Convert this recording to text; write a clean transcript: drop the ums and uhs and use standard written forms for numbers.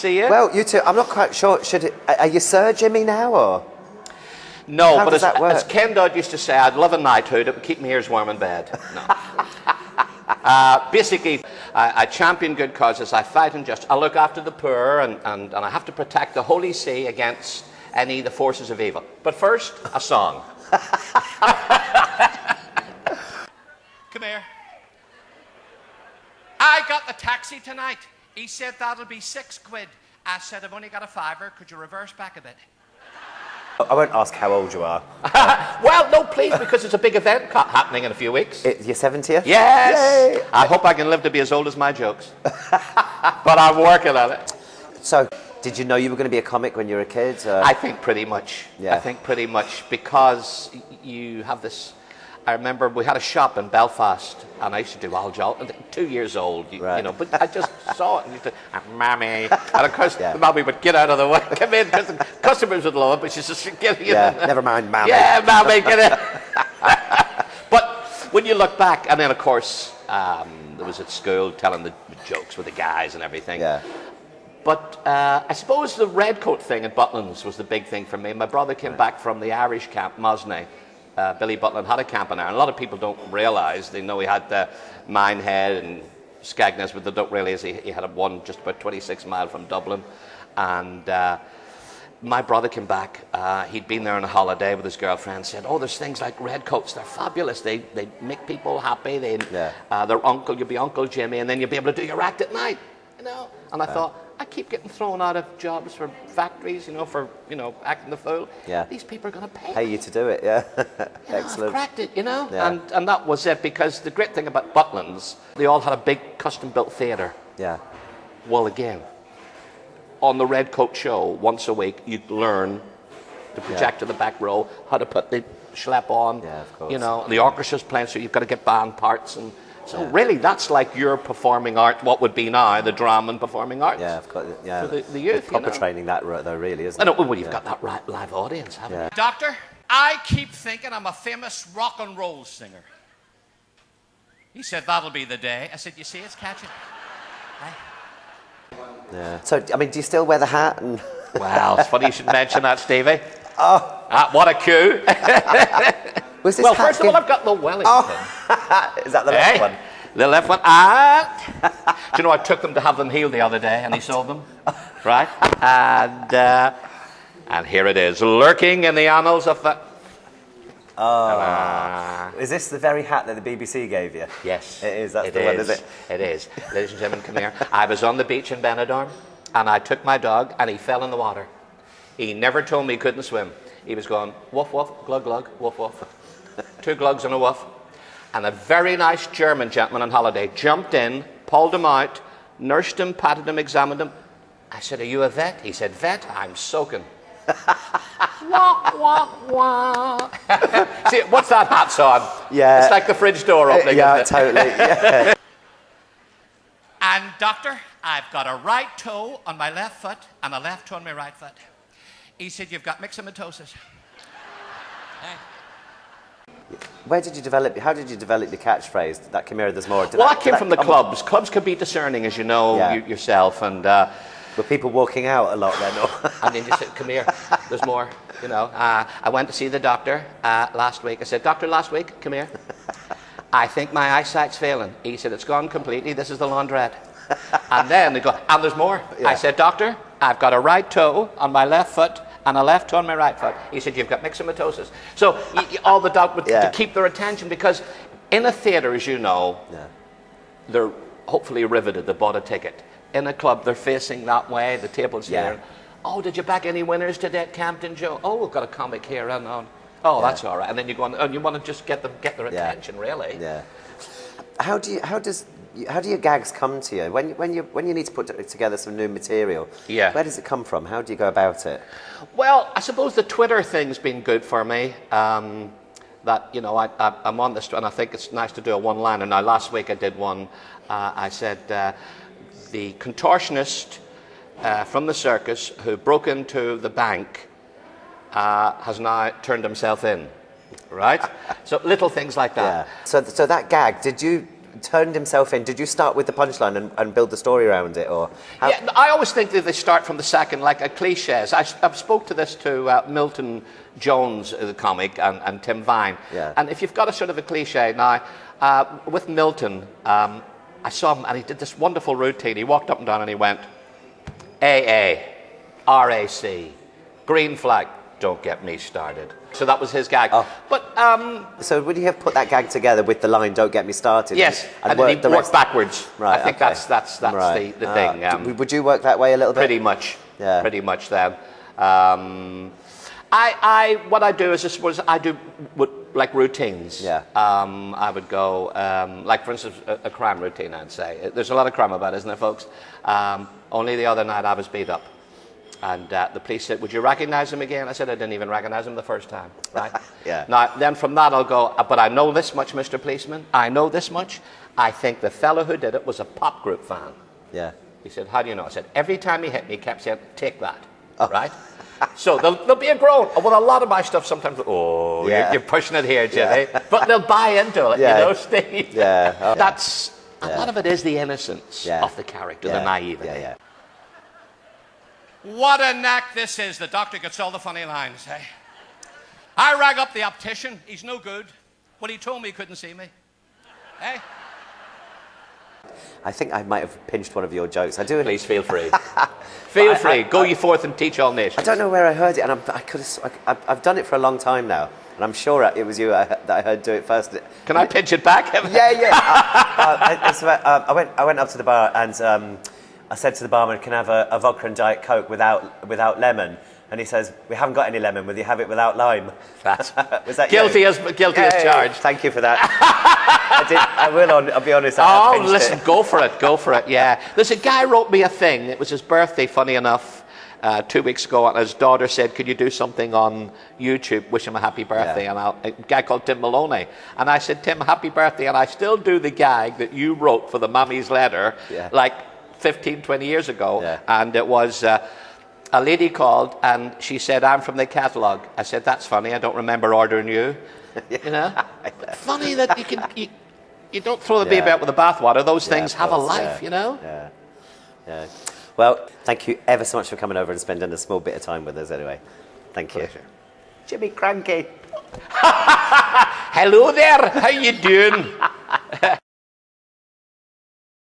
see you. Well, you two, I'm not quite sure. Are you Sir Jimmy now, or? No, How but does that work? as Ken Dodd used to say, I'd love a knighthood. It would keep my ears warm in bed. No. Basically, I champion good causes. I fight injustice. I look after the poor, and I have to protect the Holy See against any of the forces of evil. But first, a song. Come here. I got the taxi tonight. He said that'll be £6. I said, I've only got a fiver. Could you reverse back a bit? I won't ask how old you are. Well, no, please, because there's a big event happening in a few weeks. Your 70th? Yes! Yay! I hope I can live to be as old as my jokes. But I'm working on it. So, did you know you were going to be a comic when you were a kid? I think pretty much. Yeah. I think pretty much because you have this... I remember we had a shop in Belfast, and I used to do Al Jol, 2 years old, you know, but I just saw it, and used to, Mammy, and of course, the Mammy would get out of the way, come in, because the customers would love it, but she's just getting never mind, Mammy. Yeah, Mammy, get in. But when you look back, and then of course, there was at school telling the jokes with the guys and everything. Yeah. But I suppose the red coat thing at Butlins was the big thing for me. My brother came back from the Irish camp, Mosney. Billy Butlin had a camp in Ireland. A lot of people don't realise. They know he had Minehead and Skegness, but they don't realise he had one just about 26 miles from Dublin. And my brother came back. He'd been there on a holiday with his girlfriend. Said, "Oh, there's things like redcoats. They're fabulous. They make people happy. Their uncle, you'll be Uncle Jimmy, and then you'll be able to do your act at night." You know. And I thought, I keep getting thrown out of jobs for factories, for acting the fool. Yeah. These people are going to Pay you to do it, yeah. I've Excellent. cracked it, Yeah. and that was it, because the great thing about Butlins, they all had a big custom-built theatre. Yeah. Well, again, on the Red Coat show, once a week, you'd learn to project to the back row, how to put the schlep on. Yeah, of course. The orchestra's playing, so you've got to get band parts, and so really, that's like your performing art, what would be now the drama and performing arts. Yeah, of course. Yeah. For the youth, proper training that, though, really, isn't it? I know, well, you've got that right live audience, haven't you? Doctor, I keep thinking I'm a famous rock and roll singer. He said, that'll be the day. I said, you see, it's catching. Yeah. So, I mean, do you still wear the hat? And Well, it's funny you should mention that, Stevie. Oh. What a coup. Was this Well, hat first of all, I've got the Wellington. Oh. Is that the left one? The left one. Do you know, I took them to have them healed the other day, and he sold them. Right? And here it is, lurking in the annals of the... Is this the very hat that the BBC gave you? Yes. It is, that's the one, is it? It is. Ladies and gentlemen, come here. I was on the beach in Benidorm, and I took my dog, and he fell in the water. He never told me he couldn't swim. He was going, woof, woof, glug, glug, woof, woof. 2 glugs and a woof. And a very nice German gentleman on holiday jumped in, pulled him out, nursed him, patted him, examined him. I said, are you a vet? He said, vet? I'm soaking. Wah, wah, wah. See, what's that hat song? Yeah. It's like the fridge door opening, yeah, isn't it? totally. Yeah. And doctor, I've got a right toe on my left foot and a left toe on my right foot. He said, you've got myxomatosis. Hey. How did you develop your catchphrase? That Chimera, there's more. Well, I came from the clubs. Clubs can be discerning, as you know yourself. And were people walking out a lot then? Or? and then you said, come here, there's more. I went to see the doctor last week. I said, doctor, last week, come here. I think my eyesight's failing. He said, it's gone completely. This is the laundrette. And then they go, and there's more. Yeah. I said, doctor, I've got a right toe on my left foot and a left toe on my right foot. He said, you've got myxomatosis. So all the doctors to keep their attention, because in a theatre, as you know, they're hopefully riveted. They bought a ticket. In a club, they're facing that way, the table's here. Oh, did you back any winners today at Campton, Joe? Oh, we've got a comic here and on. Oh, that's all right. And then you go on, and you want to just get their attention, really. Yeah. How do your gags come to you when you need to put together some new material? Yeah. Where does it come from? How do you go about it? Well, I suppose the Twitter thing's been good for me. That I'm on this, and I think it's nice to do a one-liner. Now, last week I did one. I said the contortionist from the circus who broke into the bank has now turned himself in. Right? So little things like that. Yeah. So that gag, did you turned himself in. Did you start with the punchline and build the story around it, or? How? Yeah, I always think that they start from the second, like a cliches. I've spoke to this to Milton Jones, the comic, and Tim Vine. Yeah. And if you've got a sort of a cliche now, with Milton, I saw him and he did this wonderful routine. He walked up and down and he went, AA, RAC, green flag, don't get me started. So that was his gag. Oh. But So would you have put that gag together with the line "Don't get me started"? yes, and work then he worked backwards. Right. I think okay. that's right. the thing. Would you work that way a little bit? Pretty much. Yeah. Pretty much then. What I do is, I suppose, I do like routines. Yeah. I would go, like for instance, a crime routine, I'd say. There's a lot of crime about it, isn't there, folks? Only the other night I was beat up. And the police said, would you recognize him again? I said, I didn't even recognize him the first time, right? Yeah. Now, then from that I'll go, but I know this much, Mr. Policeman. I know this much. I think the fellow who did it was a pop group fan. Yeah. He said, how do you know? I said, every time he hit me, he kept saying, take that, right? So there'll be a groan. Well, a lot of my stuff sometimes, yeah. you're pushing it here, Jimmy. Yeah. But they'll buy into it, yeah. you know, Steve. Yeah. Oh. That's, a lot of it is the innocence of the character, the naivety. Yeah, yeah. What a knack this is. The doctor gets all the funny lines, hey? I rag up the optician. He's no good. Well, he told me he couldn't see me. Hey? I think I might have pinched one of your jokes. I do. Please feel free. Feel free. Go ye forth and teach all nations. I don't know where I heard it, and I've done it for a long time now, and I'm sure it was you that I heard do it first. Can I pinch it back? Yeah. I went up to the bar and I said to the barman, "Can I have a vodka and Diet Coke without lemon?" And he says, "We haven't got any lemon. Will you have it without lime?" Was that guilty you? as charged. Thank you for that. I'll be honest. Listen, go for it. Yeah. There's a guy wrote me a thing. It was his birthday, funny enough, 2 weeks ago, and his daughter said, "Could you do something on YouTube? Wish him a happy birthday." Yeah. And a guy called Tim Maloney, and I said, "Tim, happy birthday!" And I still do the gag that you wrote for the Mummy's letter, like 15, 20 years ago, and it was. A lady called and she said, "I'm from the catalogue." I said, "That's funny. I don't remember ordering you." You know, but funny that you don't throw the baby out with the bathwater. Those things have a life, you know. Yeah. Well, thank you ever so much for coming over and spending a small bit of time with us. Anyway, thank you, Jimmy Cranky. Hello there. How you doing?